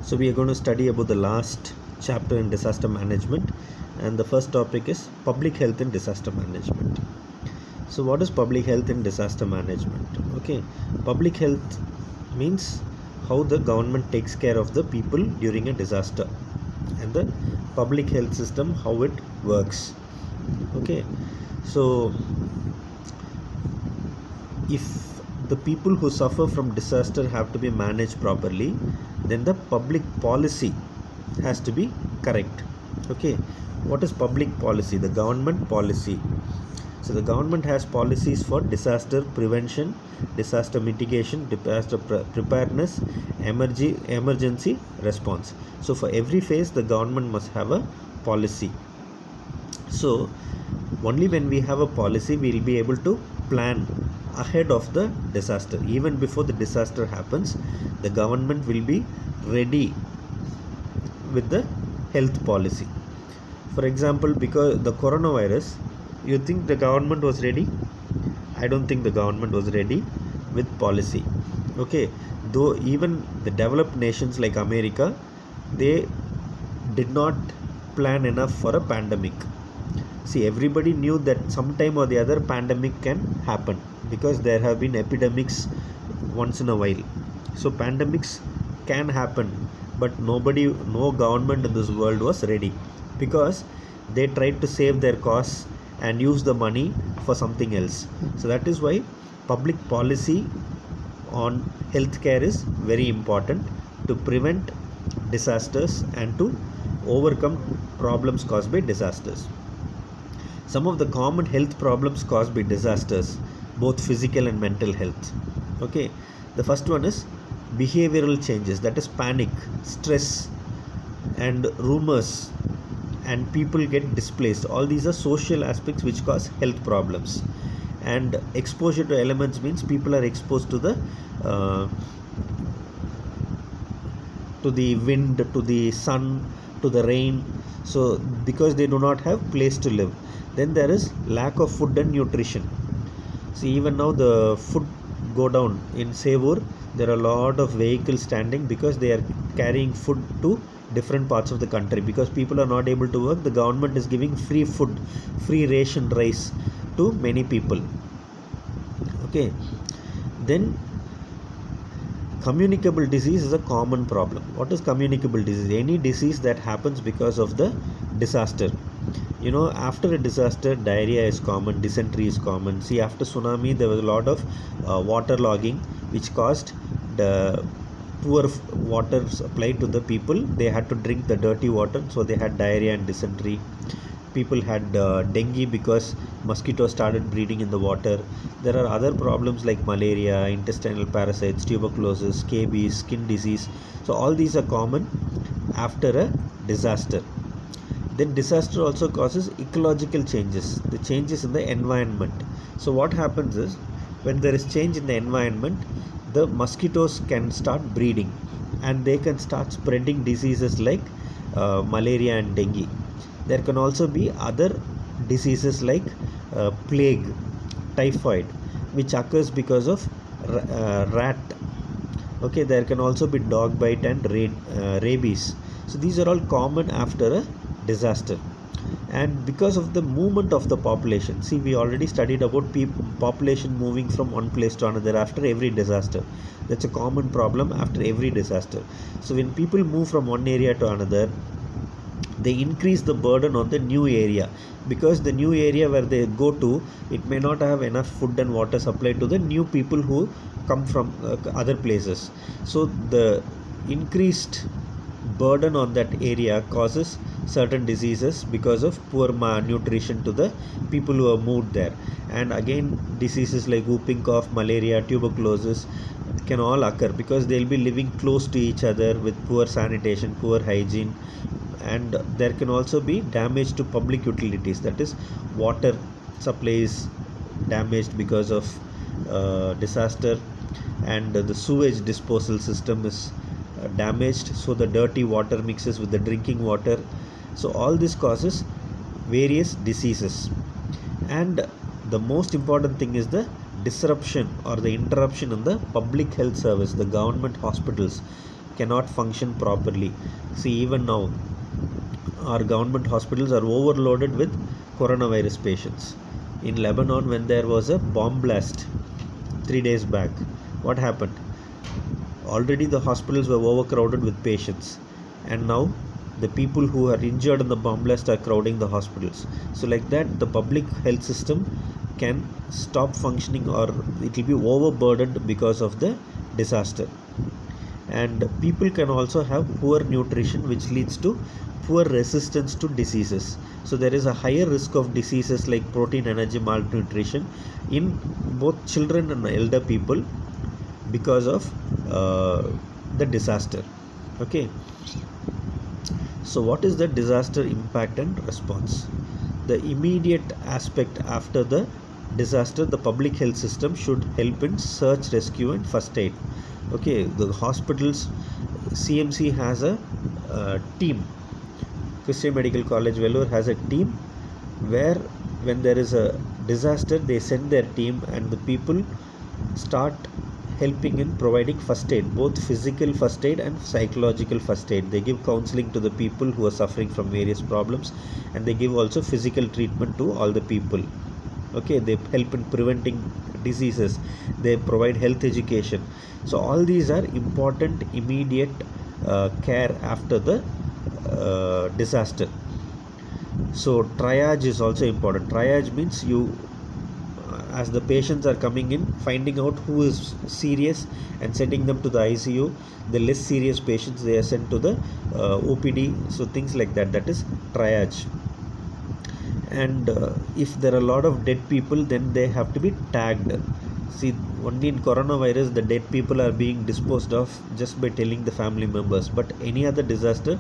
So we are going to study about the last chapter in disaster management, and the first topic is public health in disaster management. So what is public health in disaster management? Okay, public health means how the government takes care of the people during a disaster, and the public health system, how it works. Okay, so if the people who suffer from disaster have to be managed properly, then the public policy has to be correct. Okay, what is public policy? The government policy. So the government has policies for disaster prevention, disaster mitigation, disaster preparedness, emergency response. So for every phase the government must have a policy. So only when we have a policy we will be able to plan ahead of the disaster. Even before the disaster happens, the government will be ready with the health policy. For example, because the coronavirus, you think the government was ready? I don't think the government was ready with policy. Okay, though even the developed nations like America, they did not plan enough for a pandemic. See, everybody knew that sometime or the other pandemic can happen, because there have been epidemics once in a while. So pandemics can happen, but no government in this world was ready, because they tried to save their costs and use the money for something else. So that is why public policy on healthcare is very important to prevent disasters and to overcome problems caused by disasters. Some of the common health problems caused by disasters, both physical and mental health. Okay, the first one is behavioral changes, that is panic, stress, and rumors, and people get displaced. All these are social aspects which cause health problems. And exposure to elements means people are exposed to the wind, to the sun, to the rain, so because they do not have place to live. Then there is lack of food and nutrition. See, even now the food go down in Sevur. There are a lot of vehicles standing because they are carrying food to different parts of the country, because people are not able to work. The government is giving free food, free ration rice to many people. Okay, then communicable disease is a common problem. What is communicable disease? Any disease that happens because of the disaster. You know, after a disaster, diarrhea is common, dysentery is common. See, after tsunami, there was a lot of water logging, which caused the poor water supply to the people. They had to drink the dirty water, so they had diarrhea and dysentery. People had dengue because mosquitoes started breeding in the water. There are other problems like malaria, intestinal parasites, tuberculosis, scabies, skin disease. So all these are common after a disaster. Then disaster also causes ecological changes, the changes in the environment. So what happens is, when there is change in the environment, the mosquitoes can start breeding, and they can start spreading diseases like malaria and dengue. There can also be other diseases like plague, typhoid, which occurs because of rat. Okay, there can also be dog bite and rabies. So these are all common after a disaster. And because of the movement of the population, see, we already studied about population moving from one place to another after every disaster. That's a common problem after every disaster. So when people move from one area to another, they increase the burden on the new area, because the new area where they go to, it may not have enough food and water supply to the new people who come from other places. So the increased burden on that area causes certain diseases because of poor nutrition to the people who have moved there. And again, diseases like whooping cough, malaria, tuberculosis can all occur because they'll be living close to each other with poor sanitation, poor hygiene. And there can also be damage to public utilities, that is, water supply is damaged because of disaster, and the sewage disposal system is damaged, so the dirty water mixes with the drinking water. So all this causes various diseases. And the most important thing is the disruption or the interruption in the public health service, the government hospitals. cannot function properly. See, even now our government hospitals are overloaded with coronavirus patients. In Lebanon, when there was a bomb blast 3 days back, what happened? Already the hospitals were overcrowded with patients, and now the people who are injured in the bomb blast are crowding the hospitals. So like that, the public health system can stop functioning, or it will be overburdened because of the disaster. And people can also have poor nutrition, which leads to poor resistance to diseases. So there is a higher risk of diseases like protein energy malnutrition in both children and elder people because of the disaster. Okay, so what is the disaster impact and response? The immediate aspect after the disaster, the public health system should help in search, rescue and first aid. Okay, the hospitals, CMC has a team. Christian Medical College Vellore has a team where when there is a disaster, they send their team and the people start helping in providing first aid, both physical first aid and psychological first aid. They give counseling to the people who are suffering from various problems, and they give also physical treatment to all the people. Okay, they help in preventing diseases, they provide health education. So all these are important immediate care after the disaster. So triage is also important. Triage means you, as the patients are coming in, finding out who is serious and sending them to the ICU. The less serious patients, they are sent to the OPD. So things like that, that is triage. And if there are a lot of dead people, then they have to be tagged. See, only in coronavirus the dead people are being disposed of just by telling the family members, but any other disaster,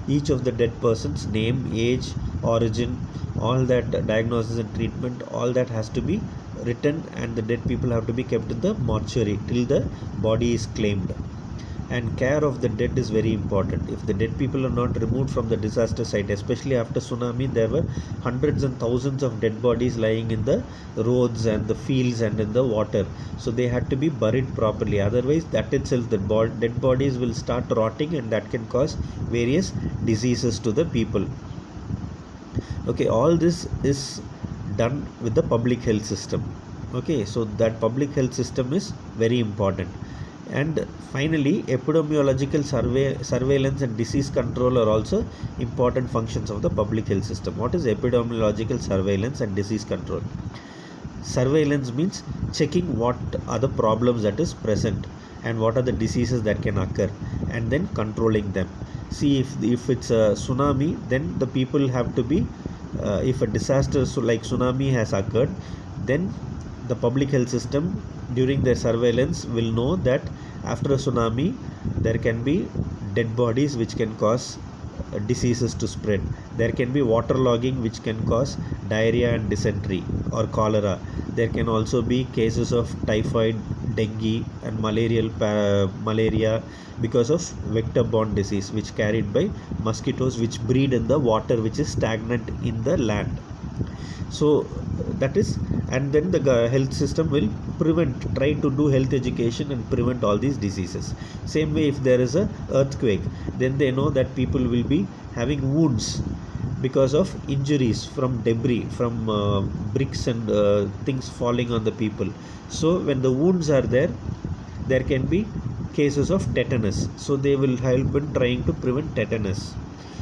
each of the dead person's name, age, origin, all that, diagnosis and treatment, all that has to be written, and the dead people have to be kept in the mortuary till the body is claimed. And care of the dead is very important. If the dead people are not removed from the disaster site, especially after tsunami, there were hundreds and thousands of dead bodies lying in the roads and the fields and in the water. So they had to be buried properly. Otherwise, that itself, the dead bodies will start rotting, and that can cause various diseases to the people. Okay, all this is done with the public health system. Okay, so that public health system is very important. And finally, epidemiological surveillance and disease control are also important functions of the public health system. What is epidemiological surveillance and disease control? Surveillance means checking what are the problems that is present and what are the diseases that can occur, and then controlling them. See, if it's a tsunami, then the people have to be, if a disaster like tsunami has occurred, then the public health system during their surveillance will know that after a tsunami there can be dead bodies which can cause diseases to spread. There can be waterlogging which can cause diarrhea and dysentery or cholera. There can also be cases of typhoid, dengue and malaria because of vector-borne disease which carried by mosquitoes which breed in the water which is stagnant in the land. So that is, and then the health system will try to do health education and prevent all these diseases. Same way, if there is a earthquake, then they know that people will be having wounds because of injuries from debris, from bricks and things falling on the people. So when the wounds are there, there can be cases of tetanus. So they will help in trying to prevent tetanus.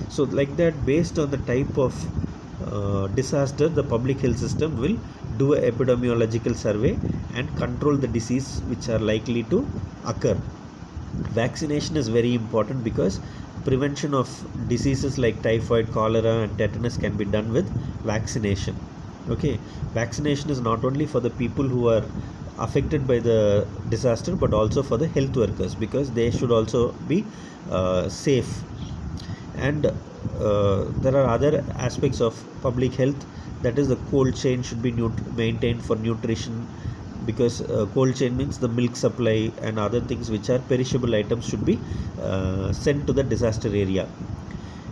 So like that, based on the type of disaster, the public health system will do an epidemiological survey and control the disease which are likely to occur. Vaccination is very important because prevention of diseases like typhoid, cholera and tetanus can be done with vaccination. Okay, vaccination is not only for the people who are affected by the disaster, but also for the health workers, because they should also be safe. And there are other aspects of public health, that is the cold chain should be maintained for nutrition, because cold chain means the milk supply and other things which are perishable items should be sent to the disaster area.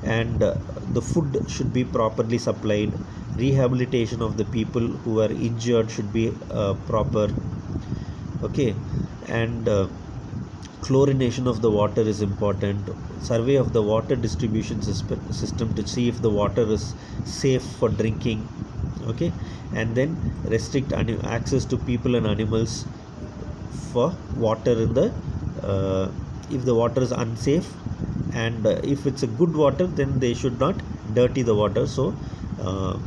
And the food should be properly supplied. Rehabilitation of the people who are injured should be proper. Okay, and chlorination of the water is important, survey of the water distribution system to see if the water is safe for drinking. Okay, and then restrict access to people and animals for water in the if the water is unsafe, and if it's a good water, then they should not dirty the water. So uh,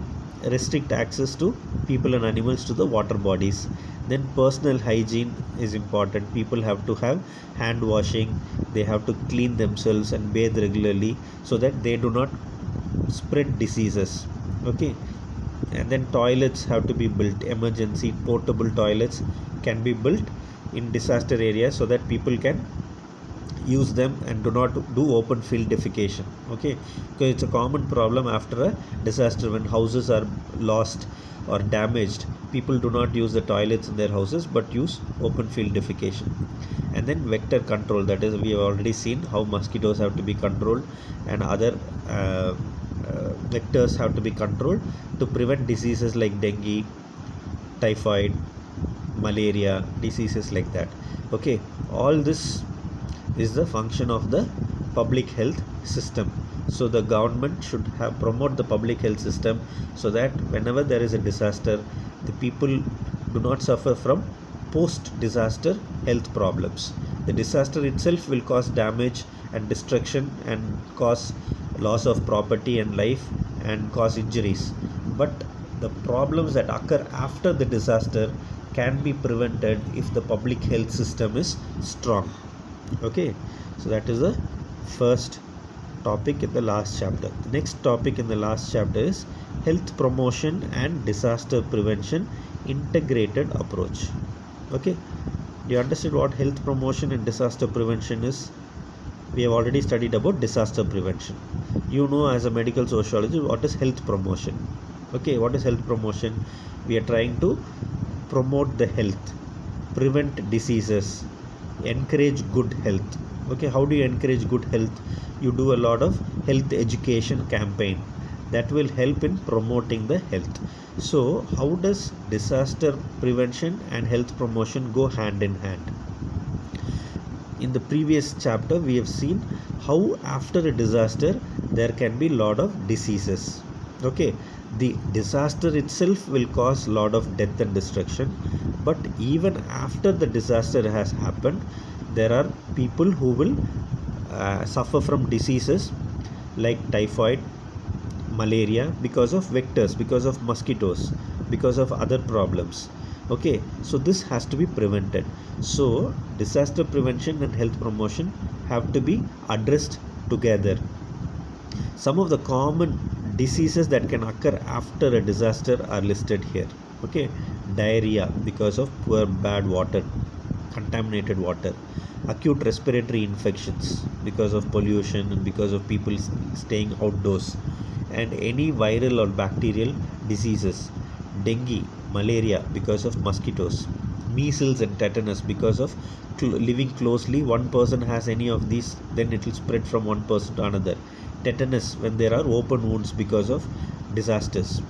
restrict access to people and animals to the water bodies. Then personal hygiene is important. People have to have hand washing, they have to clean themselves and bathe regularly so that they do not spread diseases. Okay, and then toilets have to be built. Emergency portable toilets can be built in disaster areas so that people can use them and do not do open field defecation. Okay, because it's a common problem after a disaster. When houses are lost or damaged, people do not use the toilets in their houses but use open field defecation. And then vector control, that is, we have already seen how mosquitoes have to be controlled and other vectors have to be controlled to prevent diseases like dengue, typhoid, malaria, diseases like that. Okay, all this is the function of the public health system. So the government should have promote the public health system so that whenever there is a disaster, the people do not suffer from post disaster health problems. The disaster itself will cause damage and destruction and cause loss of property and life and cause injuries, but the problems that occur after the disaster can be prevented if the public health system is strong. Okay, so that is the first topic in the last chapter. The next topic in the last chapter is health promotion and disaster prevention integrated approach. Okay, do you understand what health promotion and disaster prevention is? We have already studied about disaster prevention. You know, as a medical sociologist, what is health promotion. Okay, what is health promotion? We are trying to promote the health, prevent diseases, encourage good health. Okay, how do you encourage good health? You do a lot of health education campaign that will help in promoting the health. So how does disaster prevention and health promotion go hand in hand? In the previous chapter we have seen how after a disaster there can be lot of diseases. Okay, the disaster itself will cause lot of death and destruction, but even after the disaster has happened, there are people who will suffer from diseases like typhoid, malaria, because of vectors, because of mosquitoes, because of other problems. Okay, so this has to be prevented. So disaster prevention and health promotion have to be addressed together. Some of the common diseases that can occur after a disaster are listed here. Okay, diarrhea because of poor bad water, contaminated water. Acute respiratory infections because of pollution and because of people staying outdoors, and any viral or bacterial diseases. Dengue, malaria because of mosquitoes. Measles and tetanus because of living closely. One person has any of these, then it will spread from one person to another. Tetanus when there are open wounds because of disasters.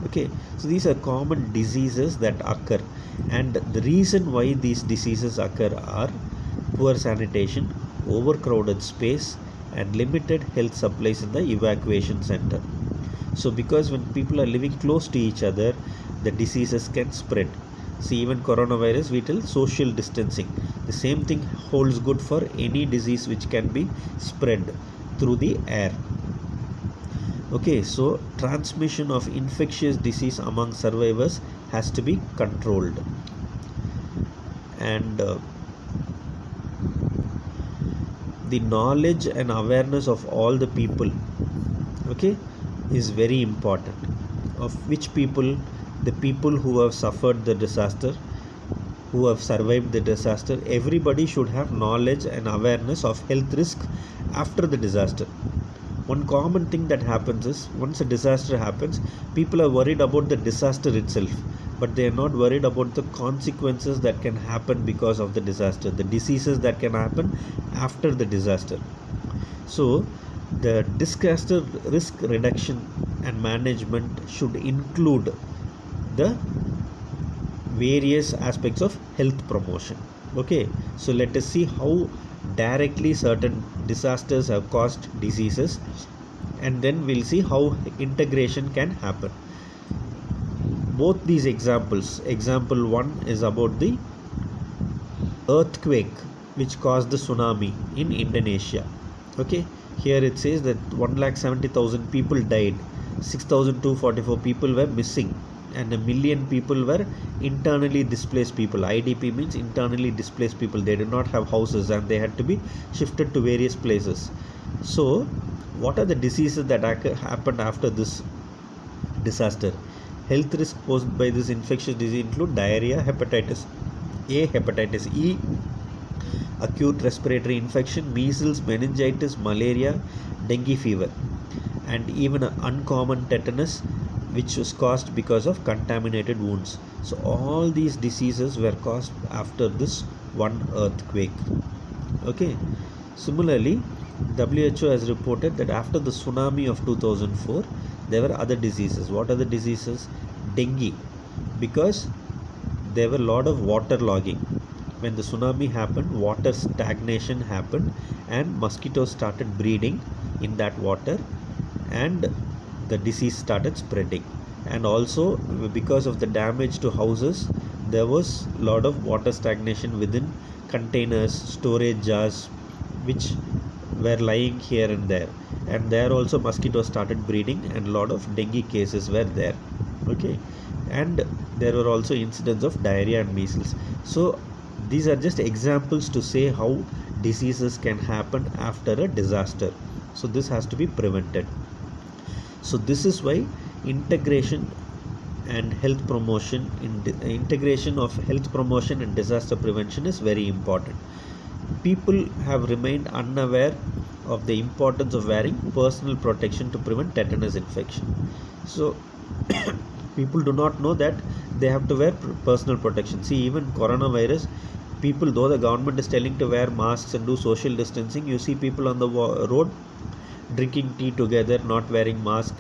Okay, so these are common diseases that occur, and the reason why these diseases occur are poor sanitation, overcrowded space, and limited health supplies in the evacuation center. So because when people are living close to each other, the diseases can spread. See, even coronavirus, we tell social distancing. The same thing holds good for any disease which can be spread through the air. Okay, so transmission of infectious disease among survivors has to be controlled, and the knowledge and awareness of all the people, okay, is very important. Of which people? The people who have suffered the disaster, who have survived the disaster. Everybody should have knowledge and awareness of health risk after the disaster. One common thing that happens is, once a disaster happens, people are worried about the disaster itself, but they are not worried about the consequences that can happen because of the disaster, the diseases that can happen after the disaster. So the disaster risk reduction and management should include the various aspects of health promotion. Okay, so let us see how directly certain disasters have caused diseases, and then we'll see how integration can happen. Both these examples, example 1 is about the earthquake which caused the tsunami in Indonesia. Okay, here it says that 1,70,000 people died, 6,244 people were missing, and a million people were internally displaced people. IDP means internally displaced people. They did not have houses and they had to be shifted to various places. So, what are the diseases that happened after this disaster? Health risks posed by this infectious disease include diarrhea, hepatitis A, hepatitis E, acute respiratory infection, measles, meningitis, malaria, dengue fever, and even an uncommon tetanus which was caused because of contaminated wounds. So all these diseases were caused after this one earthquake. Okay. Similarly, WHO has reported that after the tsunami of 2004, there were other diseases. What are the diseases? Dengue, because there were a lot of water logging. When the tsunami happened, water stagnation happened and mosquitoes started breeding in that water, and the disease started spreading. And also because of the damage to houses, there was a lot of water stagnation within containers, storage jars which were lying here and there, and there also mosquitoes started breeding and a lot of dengue cases were there. Okay, and there were also incidents of diarrhea and measles. So these are just examples to say how diseases can happen after a disaster. So this has to be prevented. So this is why integration and health promotion integration of health promotion and disaster prevention is very important. People have remained unaware of the importance of wearing personal protection to prevent tetanus infection. So people do not know that they have to wear personal protection. See, even coronavirus, people, though the government is telling to wear masks and do social distancing, you see people on the road drinking tea together, not wearing mask,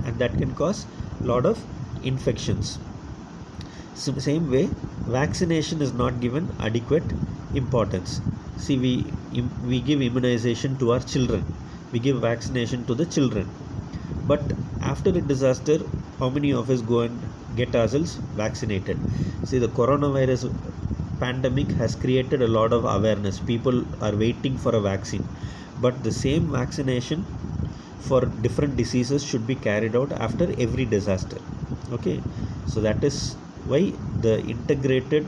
and that can cause a lot of infections. Same way, vaccination is not given adequate importance. See, we give immunization to our children, we give vaccination to the children, but after a disaster, how many of us go and get ourselves vaccinated? See, the coronavirus pandemic has created a lot of awareness. People are waiting for a vaccine, but the same vaccination for different diseases should be carried out after every disaster. Okay, so that is why the integrated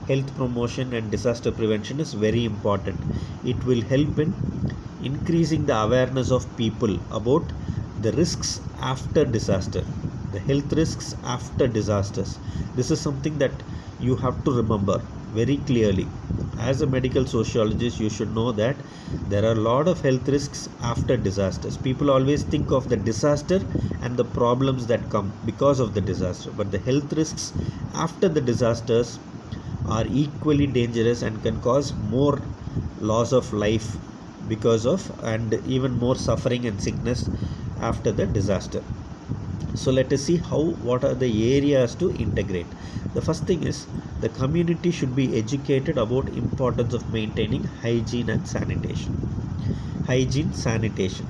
health promotion and disaster prevention is very important. It will help in increasing the awareness of people about the risks after disaster, the health risks after disasters. This is something that you have to remember very clearly. As a medical sociologist, you should know that there are a lot of health risks after disasters. People always think of the disaster and the problems that come because of the disaster, but the health risks after the disasters are equally dangerous and can cause more loss of life because of, and even more suffering and sickness after the disaster. So let us see what are the areas to integrate. The first thing is, the community should be educated about importance of maintaining hygiene and sanitation. Hygiene, sanitation.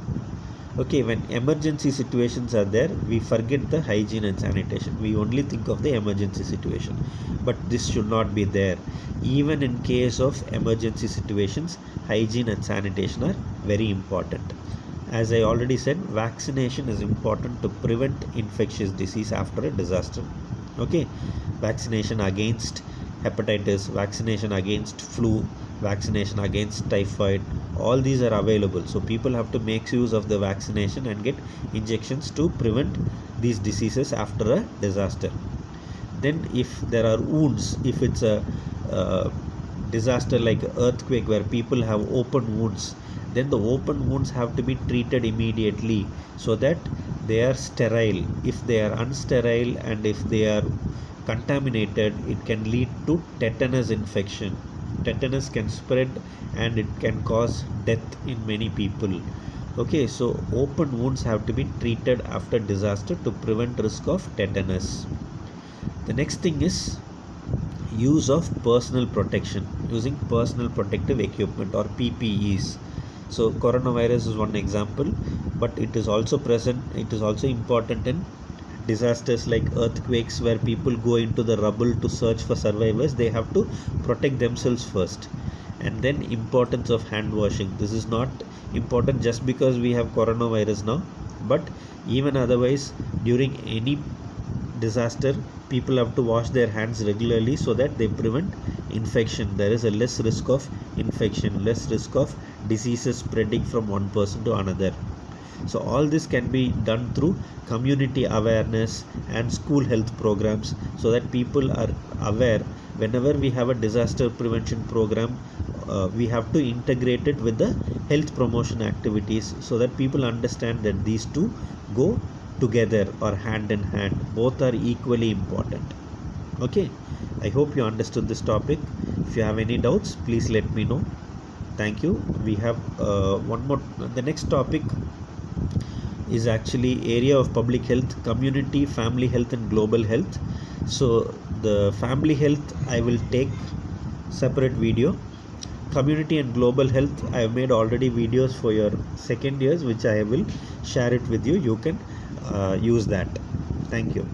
Okay, when emergency situations are there, we forget the hygiene and sanitation. We only think of the emergency situation, but this should not be there. Even in case of emergency situations, hygiene and sanitation are very important. As I already said, vaccination is important to prevent infectious disease after a disaster. Okay, vaccination against hepatitis, vaccination against flu, vaccination against typhoid, all these are available. So people have to make use of the vaccination and get injections to prevent these diseases after a disaster. Then if there are wounds, if it's a disaster like earthquake where people have open wounds, then the open wounds have to be treated immediately so that they are sterile. If they are unsterile and if they are contaminated, it can lead to tetanus infection. Tetanus can spread and it can cause death in many people. Okay, so open wounds have to be treated after disaster to prevent risk of tetanus. The next thing is use of personal protection, using personal protective equipment or PPEs. So coronavirus is one example, but it is also present, it is also important in disasters like earthquakes, where people go into the rubble to search for survivors. They have to protect themselves first. And then importance of hand washing. This is not important just because we have coronavirus now, but even otherwise during any disaster, people have to wash their hands regularly so that they prevent infection. There is a less risk of infection, less risk of diseases spreading from one person to another. So all this can be done through community awareness and school health programs, so that people are aware. Whenever we have a disaster prevention program, we have to integrate it with the health promotion activities, so that people understand that these two go together or hand in hand. Both are equally important. Okay, I hope you understood this topic. If you have any doubts, please let me know. Thank you. We have one more. The next topic is actually area of public health: community, family health and global health. So the family health I will take separate video. Community and global health, I have made already videos for your second years, which I will share it with you. You can use that. Thank you.